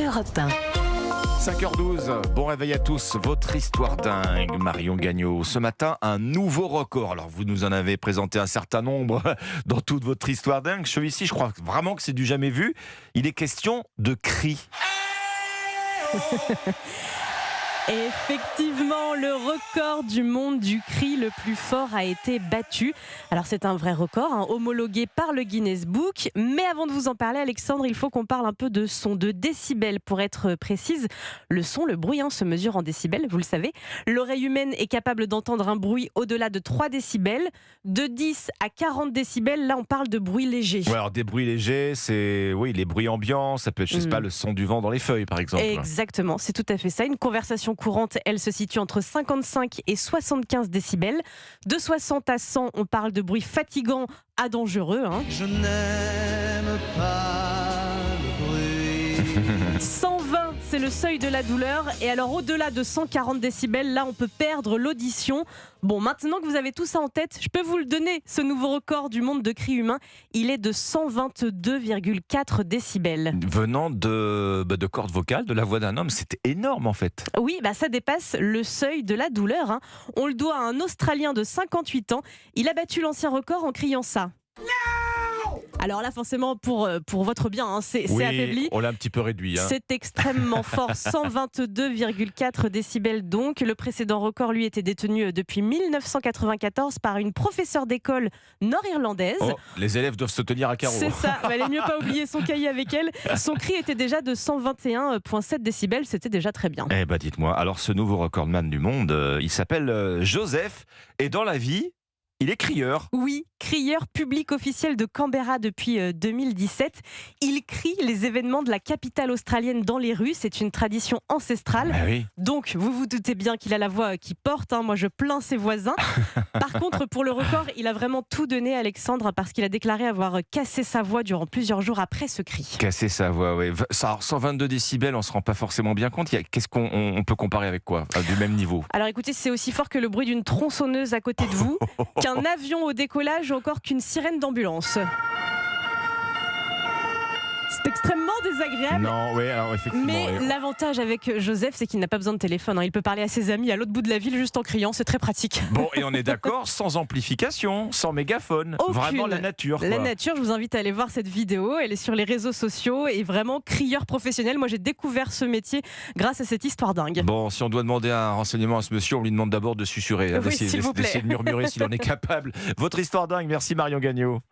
Europe 1. 5h12, bon réveil à tous, votre histoire dingue, Marion Gagnon. Ce matin, un nouveau record. Alors vous nous en avez présenté un certain nombre dans toute votre histoire dingue. Celui-ci, je crois vraiment que c'est du jamais vu. Il est question de cris. Effectivement, le record du monde du cri le plus fort a été battu. Alors c'est un vrai record, homologué par le Guinness Book. Mais avant de vous en parler, Alexandre, il faut qu'on parle un peu de son, de décibels pour être précise. Le son, le bruit, se mesure en décibels, vous le savez. L'oreille humaine est capable d'entendre un bruit au-delà de 3 décibels. De 10 à 40 décibels, là on parle de bruit léger. Ouais, alors des bruits légers, c'est les bruits ambiants. Ça peut être, je sais pas, le son du vent dans les feuilles, par exemple. Exactement, c'est tout à fait ça. Une conversation courante, elle se situe entre 55 et 75 décibels. De 60 à 100, on parle de bruit fatigant à dangereux. Je n'aime pas le bruit. 120, c'est le seuil de la douleur. Et alors, au-delà de 140 décibels, là, on peut perdre l'audition. Bon, maintenant que vous avez tout ça en tête, je peux vous le donner, ce nouveau record du monde de cris humains. Il est de 122,4 décibels. Venant de cordes vocales, de la voix d'un homme, c'était énorme en fait. Oui, ça dépasse le seuil de la douleur. On le doit à un Australien de 58 ans. Il a battu l'ancien record en criant ça. Alors là, forcément, pour votre bien, c'est affaibli. On l'a un petit peu réduit. C'est extrêmement fort, 122,4 décibels donc. Le précédent record, lui, était détenu depuis 1994 par une professeure d'école nord-irlandaise. Oh, les élèves doivent se tenir à carreau. C'est ça, il valait mieux pas oublier son cahier avec elle. Son cri était déjà de 121,7 décibels, c'était déjà très bien. Eh ben dites-moi, alors ce nouveau recordman du monde, il s'appelle Joseph, et dans la vie, il est crieur. Oui, crieur public officiel de Canberra depuis 2017. Il crie les événements de la capitale australienne dans les rues. C'est une tradition ancestrale. Ah oui. Donc, vous vous doutez bien qu'il a la voix qui porte. Moi, je plains ses voisins. Par contre, pour le record, il a vraiment tout donné, Alexandre, parce qu'il a déclaré avoir cassé sa voix durant plusieurs jours après ce cri. Casser sa voix, oui. 122 décibels, on ne se rend pas forcément bien compte. Qu'est-ce qu'on peut comparer avec quoi, du même niveau? Alors écoutez, c'est aussi fort que le bruit d'une tronçonneuse à côté de vous, qu'un avion au décollage ou encore qu'une sirène d'ambulance. C'est extrêmement désagréable. Non, oui, alors effectivement. Mais l'avantage avec Joseph, c'est qu'il n'a pas besoin de téléphone. Il peut parler à ses amis à l'autre bout de la ville juste en criant. C'est très pratique. Bon, et on est d'accord, sans amplification, sans mégaphone. Aucune. Vraiment la nature. La nature, je vous invite à aller voir cette vidéo. Elle est sur les réseaux sociaux et vraiment crieur professionnel. Moi, j'ai découvert ce métier grâce à cette histoire dingue. Bon, si on doit demander un renseignement à ce monsieur, on lui demande d'abord de susurrer. Oui, s'il vous plaît. D'essayer de murmurer s'il en est capable. Votre histoire dingue, merci Marion Gagnon.